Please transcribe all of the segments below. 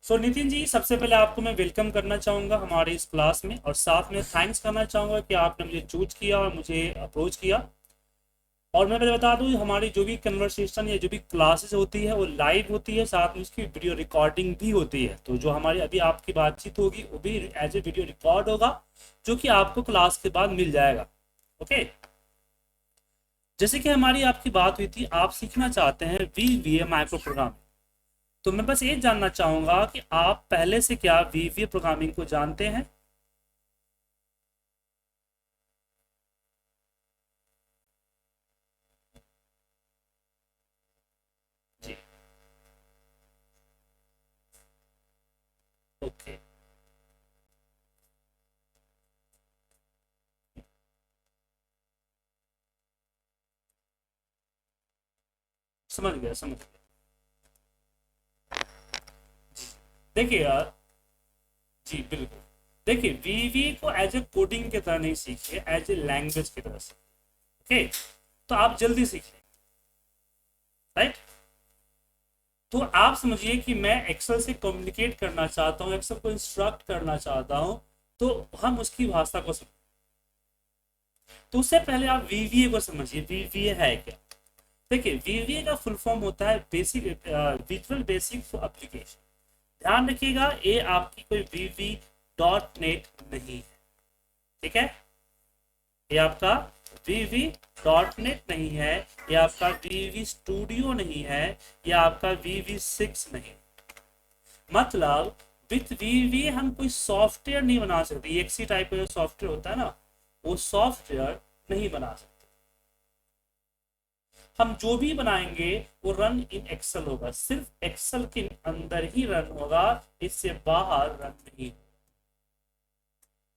सो नितिन जी, सबसे पहले आपको मैं वेलकम करना चाहूँगा हमारे इस क्लास में, और साथ में थैंक्स करना चाहूँगा कि आपने मुझे चूज किया और मुझे अप्रोच किया। और मैं पहले बता दूँ, हमारी जो भी कन्वर्सेशन या जो भी क्लासेस होती है वो लाइव होती है, साथ में उसकी वीडियो रिकॉर्डिंग भी होती है। तो जो हमारी अभी आपकी बातचीत होगी वो भी एज ए वीडियो रिकॉर्ड होगा, जो कि आपको क्लास के बाद मिल जाएगा। ओके। जैसे कि हमारी आपकी बात हुई थी, आप सीखना चाहते हैं वीवीए माइक्रो प्रोग्राम। तो मैं बस ये जानना चाहूंगा कि आप पहले से क्या वीवीए प्रोग्रामिंग को जानते हैं। जी। ओके। समझ गया, समझ गया। देखिए यार। जी बिल्कुल। देखिए, वीवीए को एज ए कोडिंग की तरह नहीं सीखिए, एज ए लैंग्वेज की तरह सीखिए। ओके। तो आप जल्दी सीख लेंगे। राइट। तो आप समझिए कि मैं एक्सेल से कम्युनिकेट करना चाहता हूँ, एक्सेल को इंस्ट्रक्ट करना चाहता हूँ, तो हम उसकी भाषा को समझ। तो उससे पहले आप वीवीए को समझिए, वीवीए है क्या। देखिए, वीवीए का फुल फॉर्म होता है basic visual basic for application. ध्यान रखिएगा, ये आपकी कोई वीवी डॉट नेट नहीं है। ठीक है। ये आपका वीवी डॉट नेट नहीं है, ये आपका वीवी स्टूडियो नहीं है, ये आपका वीवी 6 नहीं। मतलब विथ वीवी हम कोई सॉफ्टवेयर नहीं बना सकते। एक्सी टाइप का जो सॉफ्टवेयर होता है ना, वो सॉफ्टवेयर नहीं बना सकते। हम जो भी बनाएंगे वो रन इन एक्सेल होगा, सिर्फ एक्सेल के अंदर ही रन होगा, इससे बाहर रन नहीं।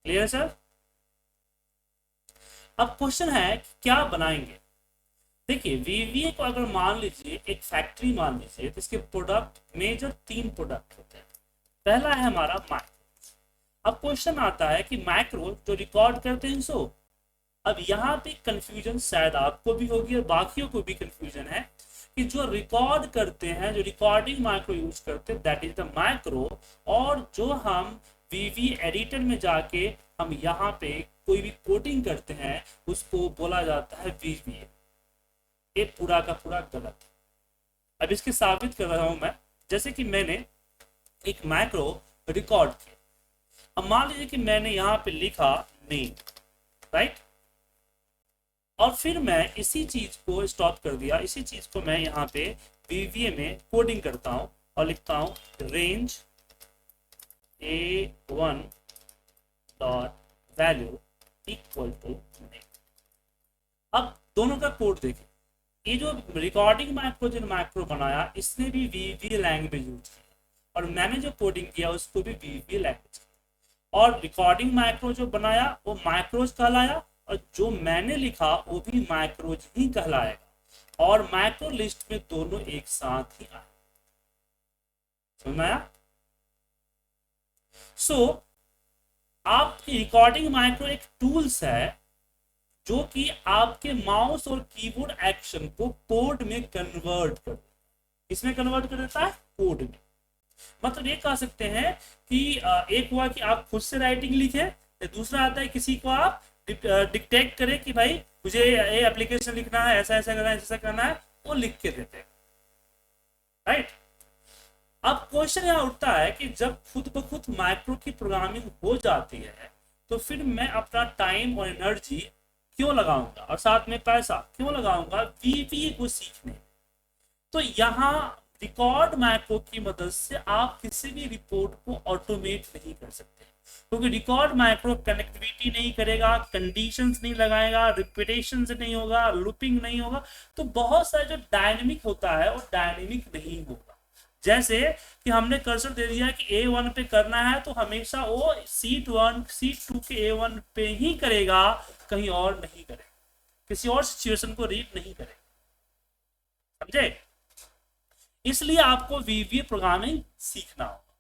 Clear sir. अब क्वेश्चन है कि क्या बनाएंगे। देखिए, वीवीए को अगर मान लीजिए एक फैक्ट्री मान लीजिए, तो इसके प्रोडक्ट मेजर 3 प्रोडक्ट होते हैं। पहला है हमारा मैक्रो। अब क्वेश्चन आता है कि मैक्रो जो रिकॉर्ड करते हैं सो। अब यहाँ पे कंफ्यूजन शायद आपको भी होगी और बाकियों को भी कंफ्यूजन है कि जो रिकॉर्ड करते हैं, जो रिकॉर्डिंग माइक्रो यूज करते हैं, दैट इज द माइक्रो। और जो हम वीवी एडिटर में जाके हम यहाँ पे कोई भी कोडिंग करते हैं, उसको बोला जाता है वीवीए। ये पूरा का पूरा गलत है। अब इसके साबित कर रहा हूं मैं। जैसे कि मैंने एक माइक्रो रिकॉर्ड किया। अब मान लीजिए कि मैंने यहाँ पे लिखा नेम। राइट। और फिर मैं इसी चीज को स्टॉप कर दिया, इसी चीज को मैं यहाँ पे वीवीए में कोडिंग करता हूँ और लिखता हूँ range A1 dot value equal to name. अब दोनों का कोड देखें। ये जो रिकॉर्डिंग माइक्रो जो माइक्रो बनाया, इसने भी वीवी लैंग्वेज यूज किया, और मैंने जो कोडिंग किया उसको भी वीवी लैंग्वेज किया। और रिकॉर्डिंग माइक्रो जो बनाया वो माइक्रोज कहलाया, और जो मैंने लिखा वो भी माइक्रोज ही कहलाएगा। और माइक्रो लिस्ट में दोनों एक साथ ही आए। समझ में आया। सो आपकी रिकॉर्डिंग माइक्रो एक टूल्स है जो कि आपके माउस और कीबोर्ड एक्शन को कोड में कन्वर्ट कर, इसमें कन्वर्ट कर देता है कोड में। मतलब ये कह सकते हैं कि एक हुआ कि आप खुद से राइटिंग लिखे, दूसरा आता है किसी को आप डिक्टेट करें कि भाई मुझे ये एप्लीकेशन लिखना है, ऐसा ऐसा करना है, ऐसा करना है, वो लिख के देते हैं। राइट। अब क्वेश्चन यहाँ उठता है कि जब खुद ब खुद माइक्रो की प्रोग्रामिंग हो जाती है, तो फिर मैं अपना टाइम और एनर्जी क्यों लगाऊंगा, और साथ में पैसा क्यों लगाऊंगा वीवीए को सीखने। तो यहाँ रिकॉर्ड मैक्रो की मदद से आप किसी भी रिपोर्ट को ऑटोमेट नहीं कर सकते, क्योंकि रिकॉर्ड मैक्रो कनेक्टिविटी नहीं करेगा, कंडीशंस नहीं लगाएगा, रिपीटेशन नहीं होगा, लूपिंग नहीं होगा। तो बहुत सारे जो डायनेमिक होता है वो डायनेमिक नहीं होगा। जैसे कि हमने कर्सर दे दिया कि A1 पे करना है, तो हमेशा वो C1 C2 के A1 पे ही करेगा, कहीं और नहीं करेगा, किसी और सिचुएशन को रीड नहीं करेगा। समझे। इसलिए आपको वीवीए प्रोग्रामिंग सीखना होगा।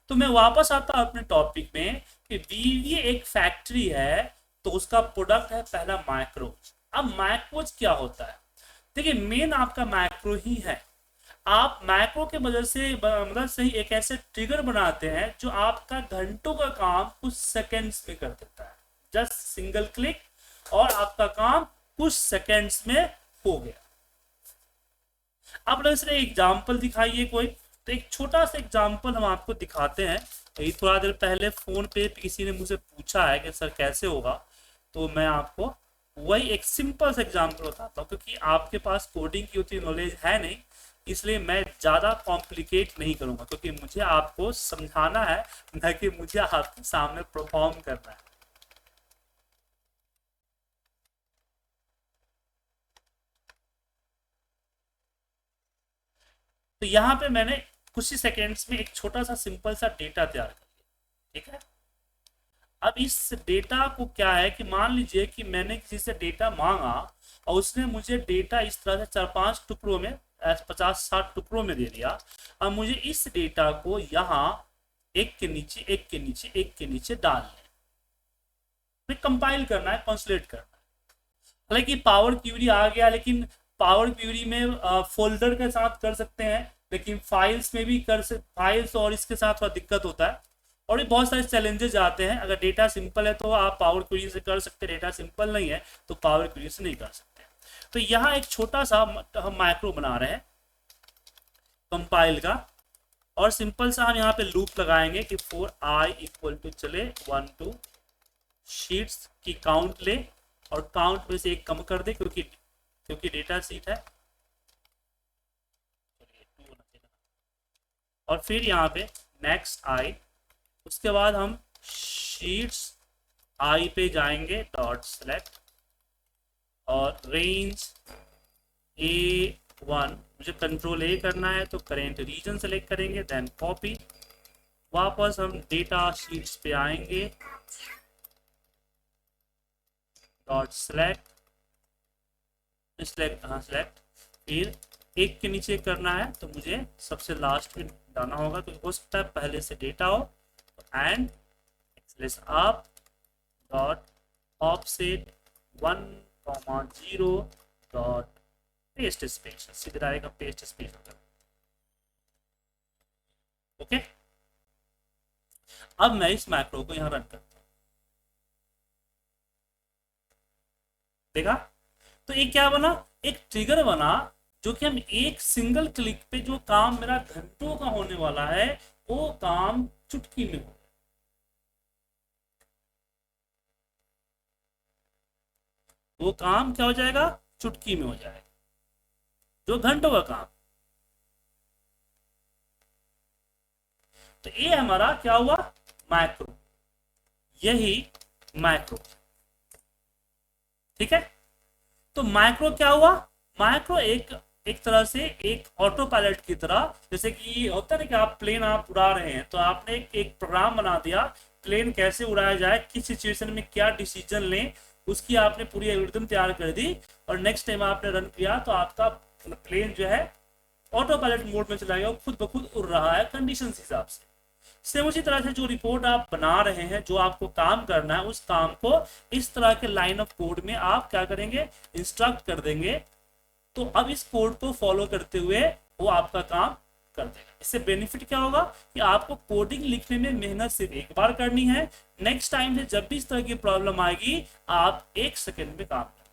तो मैं वापस आता हूं अपने टॉपिक में कि वीवीए एक फैक्ट्री है, तो उसका प्रोडक्ट है पहला माइक्रोज। अब माइक्रोज क्या होता है। देखिए, मेन आपका माइक्रो ही है। आप मैक्रो के मदद से ही एक ऐसे ट्रिगर बनाते हैं जो आपका घंटों का काम कुछ सेकंड्स में कर देता है। जस्ट सिंगल क्लिक और आपका काम कुछ सेकंड्स में हो गया। अब लोग इसने एग्जाम्पल दिखाइए कोई, तो एक छोटा सा एग्जाम्पल हम आपको दिखाते हैं। यही थोड़ा देर पहले फोन पे किसी ने मुझसे पूछा है कि सर कैसे होगा, तो मैं आपको वही एक सिंपल सा एग्जाम्पल बताता हूँ, क्योंकि आपके पास कोडिंग की उतनी नॉलेज है नहीं, इसलिए मैं ज़्यादा कॉम्प्लिकेट नहीं करूँगा, क्योंकि मुझे आपको समझाना है, न कि मुझे आपके सामने परफॉर्म करना है। तो यहाँ पे मैंने कुछ ही सेकेंड्स में एक छोटा सा सिंपल सा डेटा तैयार कर लिया, ठीक है। अब इस डेटा को क्या है कि मान लीजिए कि मैंने किसी से डेटा मांगा और उसने मुझे डेटा इस तरह से 4-5 टुकड़ों में 50-60 टुकड़ों में दे दिया। अब मुझे इस डेटा को यहाँ एक के नीचे एक के नीचे एक के नीचे डालना है, कंपाइल करना है, कंसोलिडेट करना है। हालांकि पावर क्यूरी आ गया, लेकिन पावर क्यूरी में फोल्डर के साथ कर सकते हैं, लेकिन फाइल्स में भी फाइल्स और इसके साथ थोड़ा दिक्कत होता है, और भी बहुत सारे चैलेंजेस आते हैं। अगर डेटा सिंपल है तो आप पावर क्वेरी से कर सकते हैं, डेटा सिंपल नहीं है तो पावर क्वेरी से नहीं कर सकते। तो यहाँ एक छोटा सा हम माइक्रो बना रहे हैं कंपाइल का, और सिंपल सा हम यहाँ पे लूप लगाएंगे कि फॉर i इक्वल टू चले 1 2 शीट्स की काउंट ले, और काउंट में से एक कम कर दे क्योंकि डेटा शीट है, और फिर यहाँ पे नेक्स्ट i, उसके बाद हम शीट्स i पे जाएंगे, डॉट सेलेक्ट, और रेंज A1 मुझे कंट्रोल A करना है तो करेंट रीजन सेलेक्ट करेंगे, देन कॉपी, वापस हम डेटा शीट्स पे आएंगे, डॉट सेलेक्ट, सेलेक्ट, फिर एक के नीचे करना है तो मुझे सबसे लास्ट में डालना होगा, तो हो सकता है पहले से डेटा हो, and up dot offset 1,0 dot paste space, सीधे आएगा पेस्ट स्पेस। ओके, अब मैं इस मैक्रो को यहां रन करता हूं, देखा। तो ये क्या बना, एक ट्रिगर बना, जो कि हम एक सिंगल क्लिक पे जो काम मेरा घंटों का होने वाला है वो काम चुटकी में हो, वो काम क्या हो जाएगा, चुटकी में हो जाएगा, जो घंटों का काम। तो ये हमारा क्या हुआ, मैक्रो, यही मैक्रो, ठीक है। तो मैक्रो क्या हुआ, मैक्रो एक तरह से एक ऑटो पायलट की तरह, जैसे कि होता है ना कि आप प्लेन आप उड़ा रहे हैं, तो आपने एक प्रोग्राम बना दिया, प्लेन कैसे उड़ाया जाए, किस सिचुएशन में क्या डिसीजन लें, उसकी आपने पूरी एल्गोरिथम तैयार कर दी, और नेक्स्ट टाइम आपने रन किया तो आपका प्लेन जो है ऑटो पायलट मोड में चला गया, वो खुद ब खुद उड़ रहा है कंडीशन हिसाब से। सेम उसी तरह से जो रिपोर्ट आप बना रहे हैं, जो आपको काम करना है, उस काम को इस तरह के लाइन ऑफ कोड में आप क्या करेंगे, इंस्ट्रक्ट कर देंगे, तो अब इस कोड को फॉलो करते हुए वो आपका काम कर देगा। इससे बेनिफिट क्या होगा कि आपको कोडिंग लिखने में मेहनत सिर्फ एक बार करनी है, नेक्स्ट टाइम से जब भी इस तरह की प्रॉब्लम आएगी आप 1 सेकेंड में काम कर,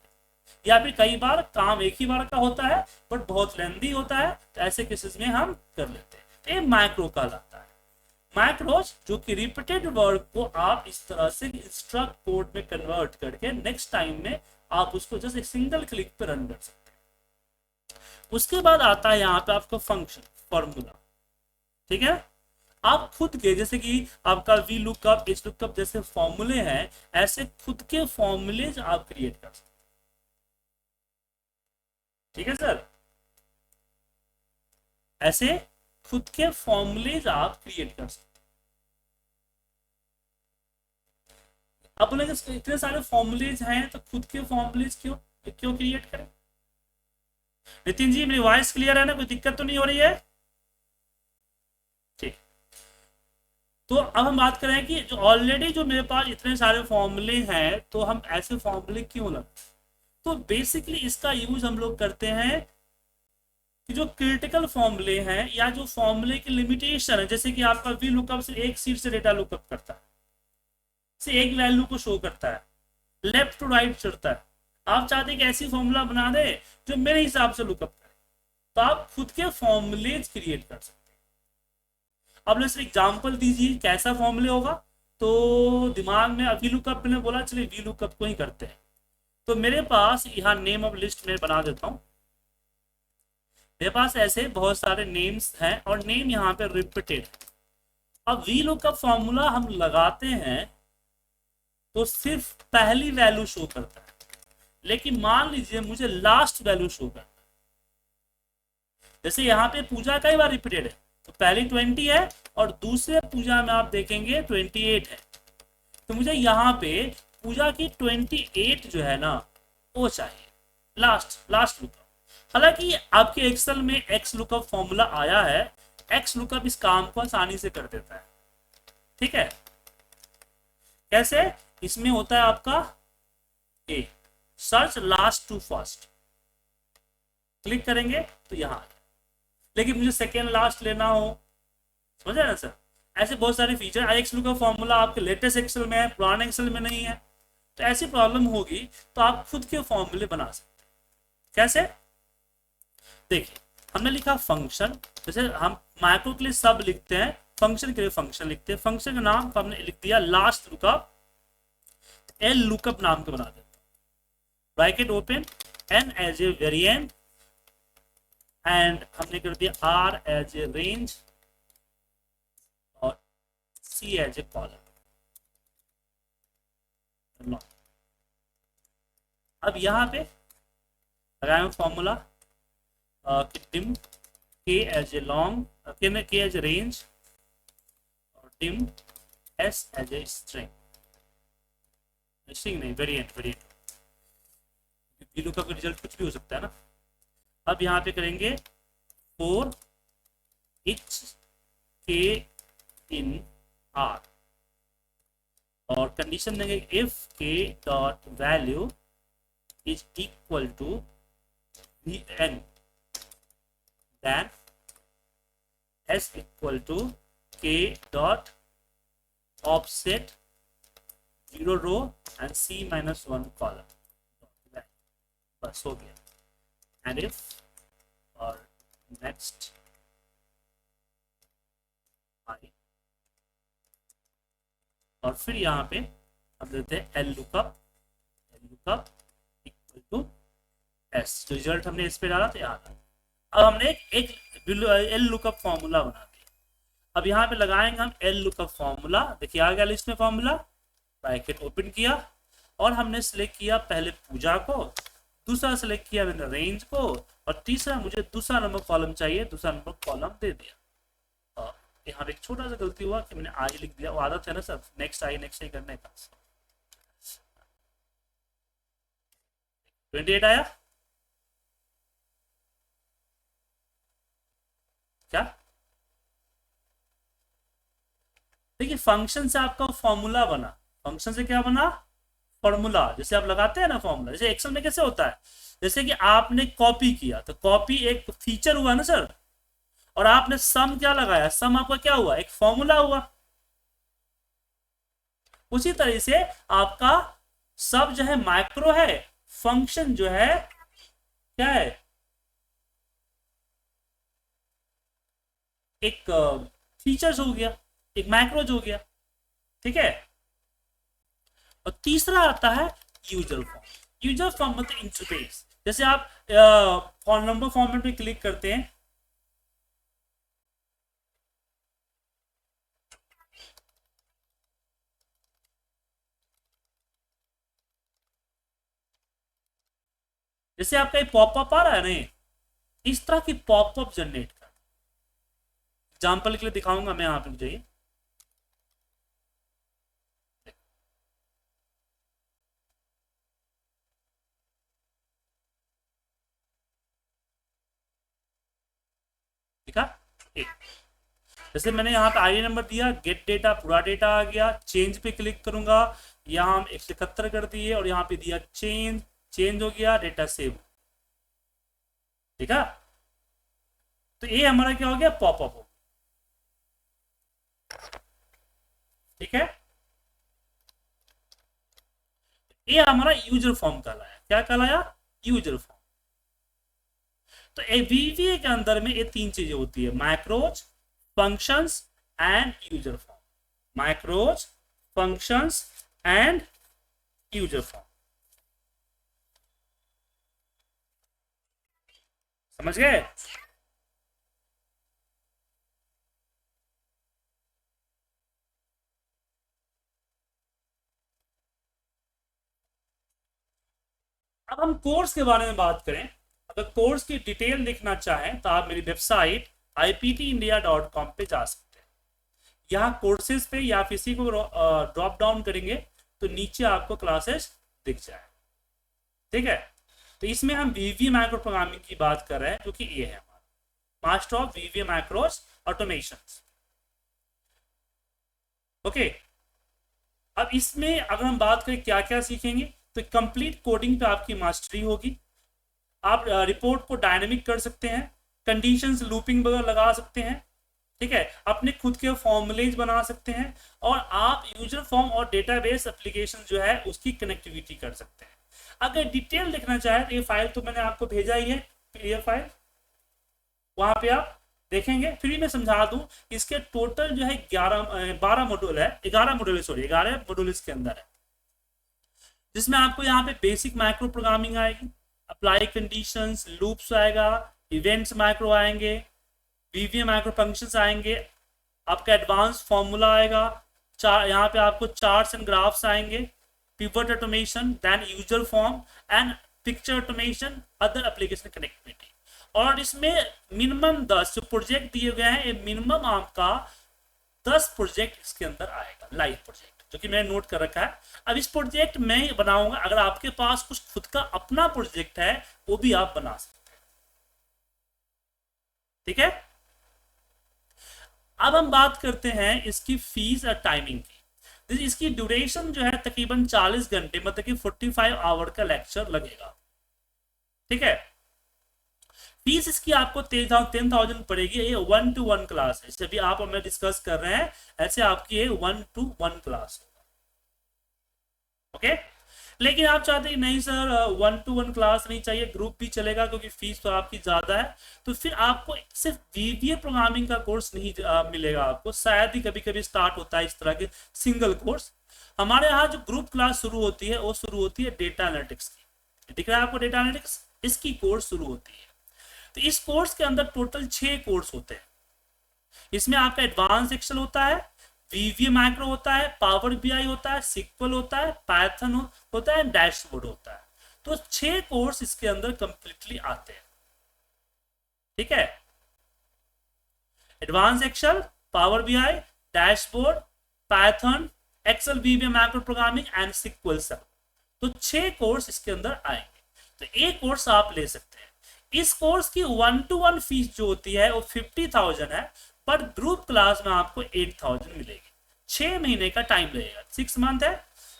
या फिर कई बार काम एक ही बार का होता है बट बहुत लेंदी होता है, तो ऐसे केसेस में हम कर लेते हैं। ये मैक्रो कहलाता है। मैक्रोज जो कि रिपीटेड वर्ड को आप इस तरह से इंस्ट्रक्ट कोड में कन्वर्ट करके नेक्स्ट टाइम में आप उसको जस्ट एक सिंगल क्लिक पे रन कर सकते हैं। उसके बाद आता है यहाँ पे आपका फंक्शन फॉर्मूला, ठीक है। आप खुद के, जैसे कि आपका वी लुकअप, एच लुकअप जैसे फॉर्मूले हैं, ऐसे खुद के फॉर्मूलेज आप क्रिएट कर सकते हैं, ठीक है सर। ऐसे खुद के फॉर्मूलेज आप क्रिएट कर सकते हैं। अब इतने सारे फॉर्मूलेज हैं तो खुद के फॉर्मूलेज क्यों क्यों क्रिएट करें। नितिन जी मेरी वॉइस क्लियर है ना, कोई दिक्कत तो नहीं हो रही है, ठीक। तो अब हम बात करें कि जो ऑलरेडी जो मेरे पास इतने सारे फॉर्मूले हैं, तो हम ऐसे फॉर्मूले क्यों लगते, तो बेसिकली इसका यूज हम लोग करते हैं कि जो क्रिटिकल फॉर्मूले हैं या जो फॉर्मूले की लिमिटेशन है, जैसे कि आपका वी लुकअप सिर्फ एक सीट से डेटा लुकअप करता है, सिर्फ एक वैल्यू को शो करता है, लेफ्ट टू राइट चढ़ता है। आप चाहते हैं कि ऐसी फॉर्मूला बना दे जो मेरे हिसाब से लुकअप करे, तो आप खुद के फॉर्मूलेज क्रिएट कर सकते हैं। अब लेट्स एग्जांपल दीजिए कैसा फॉर्मूले होगा। तो दिमाग में वी लुकअप मैंने बोला, चलिए वी लुकअप को ही करते हैं। तो मेरे पास यहाँ नेम ऑफ लिस्ट में बना देता हूँ। मेरे पास ऐसे बहुत सारे नेम्स हैं और नेम यहाँ पे रिपीटेड। अब वी लुकअप फॉर्मूला हम लगाते हैं तो सिर्फ पहली वैल्यू शो करता है, लेकिन मान लीजिए मुझे लास्ट वैल्यू शो करता है। जैसे यहाँ पे पूजा कई बार रिपीटेड है, तो पहली 20 है और दूसरे पूजा में आप देखेंगे 28 है, तो मुझे यहाँ पे पूजा की 28 जो है ना वो चाहिए, लास्ट लुकअप। हालांकि आपके एक्सेल में एक्स लुकअप फॉर्मूला आया है, एक्स लुकअप इस काम को आसानी से कर देता है। ठीक है, कैसे? इसमें होता है आपका a search last to first, click करेंगे तो यहां, लेकिन मुझे सेकेंड लास्ट लेना हो, समझ रहे ना सर? ऐसे बहुत सारे फीचर। एक्स लुकअप फॉर्मूला आपके लेटेस्ट एक्सेल में है, पुराने एक्सेल में नहीं है, तो ऐसी प्रॉब्लम होगी तो आप खुद के फॉर्मूले बना सकते हैं। कैसे? देखिए, हमने लिखा फंक्शन, जैसे हम माइक्रो के लिए सब लिखते हैं, फंक्शन के लिए फंक्शन लिखते हैं। फंक्शन का नाम हमने लिख दिया लास्ट लुकअप, एल लुकअप नाम के बना देते हैं, bracket open, n as a variant and हमने कर दिया आर एज ए रेंज और सी एज ए कॉलम। अब यहां पे लगाए formula dim k as a long, k as a range और dim s as a string नहीं, वेरिएंट लुकअप का रिजल्ट कुछ भी हो सकता है ना। अब यहाँ पे करेंगे for each k in r और कंडीशन देंगे if k dot value is equal to vn then s equal to k dot offset 0 row and c minus 1 column, बस हो गया। and if और next i और फिर यहाँ पे हम देते हैं L lookup equal to S, जो रिजल्ट हमने इस पे डाला था यहाँ था। अब हमने एक एल लुकअप फॉर्मूला बना दिया। अब यहाँ पे लगाएंगे हम एल लुकअप फॉर्मूला। देखिए आ गया लिस्ट में फॉर्मूला, ब्रैकेट ओपन किया और हमने सिलेक्ट किया पहले पूजा को, दूसरा सिलेक्ट किया मैंने रेंज को और तीसरा मुझे दूसरा नंबर कॉलम चाहिए, दूसरा नंबर कॉलम दे दिया। और यहाँ पे एक छोटा सा गलती हुआ कि मैंने आई लिख दिया, वो आदत है ना सर, नेक्स्ट आई करने का। 28 आया क्या? देखिए फंक्शन से आपका फॉर्मूला बना, फंक्शन से क्या बना? फॉर्मूला। जैसे आप लगाते हैं ना फॉर्मूला, जैसे एक्सेल में कैसे होता है, जैसे कि आपने कॉपी किया तो कॉपी एक फीचर हुआ ना सर, और आपने सम क्या लगाया, सम आपका क्या हुआ? एक फॉर्मूला हुआ। उसी तरह से आपका सब जो है माइक्रो है, फंक्शन जो है क्या है? एक फीचर्स हो गया, एक मैक्रोज हो गया। ठीक है, और तीसरा आता है यूजर फॉर्म मतलब इंटरफेस। जैसे आप फोन नंबर फॉर्मेट पे क्लिक करते हैं, जैसे आपका पॉपअप आ रहा है ना, इस तरह की पॉपअप जनरेट कर। एग्जाम्पल के लिए दिखाऊंगा मैं, यहाँ पे जाइए। दिखा? जैसे मैंने यहाँ पे आईडी नंबर दिया, गेट डेटा, पूरा डेटा आ गया। चेंज पे क्लिक करूंगा, यहाँ हम 171 कर दिए और यहाँ पे दिया चेंज हो गया, डेटा सेव। ठीक है, तो ये हमारा क्या हो गया, पॉपअप हो, ठीक है। ये हमारा यूजर फॉर्म कहलाया, क्या कहलाया, यूजर फॉर्म। तो वीवीए के अंदर में ये तीन चीजें होती है, macros, functions and user form, macros, functions and user form, समझ गए। अब हम कोर्स के बारे में बात करें। अगर कोर्स की डिटेल देखना चाहें तो आप मेरी वेबसाइट iptindia.com पे जा सकते हैं। यहाँ कोर्सेज पे या किसी को ड्रॉप डाउन करेंगे तो नीचे आपको क्लासेस दिख जाए, ठीक है। तो इसमें हम वीवीए माइक्रो प्रोग्रामिंग की बात कर रहे हैं, क्योंकि ये है हमारा master of VVA micros automation. Okay, अब इसमें अगर हम बात करें क्या क्या सीखेंगे, तो कंप्लीट कोडिंग पे आपकी मास्टरी होगी। आप रिपोर्ट को डायनेमिक कर सकते हैं, कंडीशंस लूपिंग वगैरह लगा सकते हैं, ठीक है। अपने खुद के फॉर्मुलेज बना सकते हैं, और आप यूजर फॉर्म और डेटाबेस एप्लीकेशन जो है उसकी कनेक्टिविटी कर सकते हैं। अगर डिटेल देखना चाहे तो ये फाइल तो मैंने आपको भेजा ही है, पीडीएफ फाइल, वहां पे आप देखेंगे। फिर मैं समझा दूं, इसके टोटल जो है 12 मॉड्यूल है, 11 मॉड्यूल, सॉरी 11 मॉड्यूल इसके अंदर है, जिसमें आपको यहाँ पे बेसिक माइक्रो प्रोग्रामिंग आएगी, अप्लाई कंडीशंस, लूप्स आएगा, इवेंट्स माइक्रो आएंगे, वीवीए माइक्रो फंक्शंस आएंगे, आपका एडवांस फॉर्मूला आएगा, यहाँ पे आपको चार्ट्स एंड ग्राफ्स आएंगे, pivot automation, then user form and picture automation, other application connectivity. और इसमें मिनिमम 10 जो प्रोजेक्ट दिए गए हैं, ये मिनिमम आपका 10 प्रोजेक्ट इसके अंदर आएगा, लाइव प्रोजेक्ट, जो कि मैंने नोट कर रखा है। अब इस प्रोजेक्ट में बनाऊंगा, अगर आपके पास कुछ खुद का अपना प्रोजेक्ट है वो भी आप बना सकते हैं, ठीक है। अब हम बात करते हैं इसकी फीस और टाइमिंग की। इसकी ड्यूरेशन जो है तकरीबन 40 घंटे, मतलब कि 45 आवर का लेक्चर लगेगा, ठीक है। फीस इसकी आपको 10,000 पड़ेगी। ये 1-to-1 क्लास है, जैसे भी आप और मैं डिस्कस कर रहे हैं ऐसे आपकी ये 1-to-1 क्लास होगा, ओके। लेकिन आप चाहते हैं नहीं सर 1-to-1 क्लास नहीं चाहिए, ग्रुप भी चलेगा क्योंकि फीस तो आपकी ज्यादा है, तो फिर आपको सिर्फ वीवीए प्रोग्रामिंग का कोर्स नहीं मिलेगा आपको, शायद ही कभी कभी स्टार्ट होता है इस तरह के सिंगल कोर्स। हमारे यहाँ जो ग्रुप क्लास शुरू होती है वो शुरू होती है डेटा एनालिटिक्स की, दिख रहा है आपको डेटा एनालिटिक्स, इसकी कोर्स शुरू होती है। तो इस कोर्स के अंदर टोटल 6 कोर्स होते हैं। इसमें आपका एडवांस एक्सेल होता है, वीवीए माइक्रो होता है, पावर बीआई होता है, सिक्वल होता है, पाइथन होता है, डैशबोर्ड होता है। तो 6 कोर्स इसके अंदर कंप्लीटली आते हैं, ठीक है। Advance Excel, power BI, dashboard, Python, Excel, VBA macro programming and SQL सब, तो 6 कोर्स इसके अंदर आएंगे। तो एक कोर्स आप ले सकते हैं। इस कोर्स की 1-to-1 फीस जो होती है वो 50,000 है, पर ग्रुप क्लास में आपको 8,000 मिलेगी। 6 महीने का टाइम लगेगा, 6 मंथ है,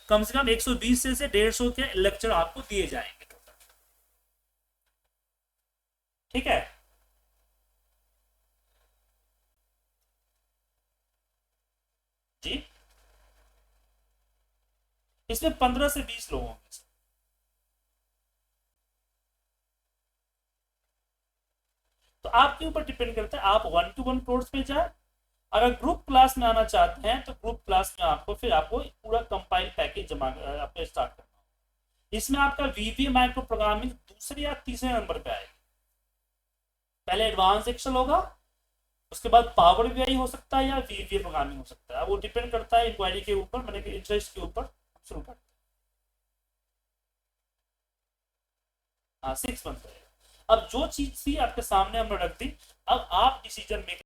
कम से कम 120 से 150 के लेक्चर आपको दिए जाएंगे टोटल, ठीक है। जी, इसमें 15 से 20 लोग होंगे, तो आपके ऊपर डिपेंड करता है, आप 1-to-1 कोर्स पे जाए। अगर ग्रुप क्लास में आना चाहते हैं तो ग्रुप क्लास में आपको फिर आपको पूरा कंपाइल पैकेज जमा आपको स्टार्ट करना होगा। इसमें आपका वीवीए माइक्रो प्रोग्रामिंग दूसरे या तीसरे नंबर पे आएगा। पहले एडवांस एक्सेल होगा, उसके बाद पावर बीआई हो सकता है या वीवीए प्रोग्रामिंग हो सकता है, वो डिपेंड करता है इंक्वायरी के ऊपर, मैंने इंटरेस्ट के ऊपर शुरू करते हैं। हाँ 6 मंथ रहेगा। अब जो चीज थी आपके सामने हमने रख दी, अब आप डिसीजन मेक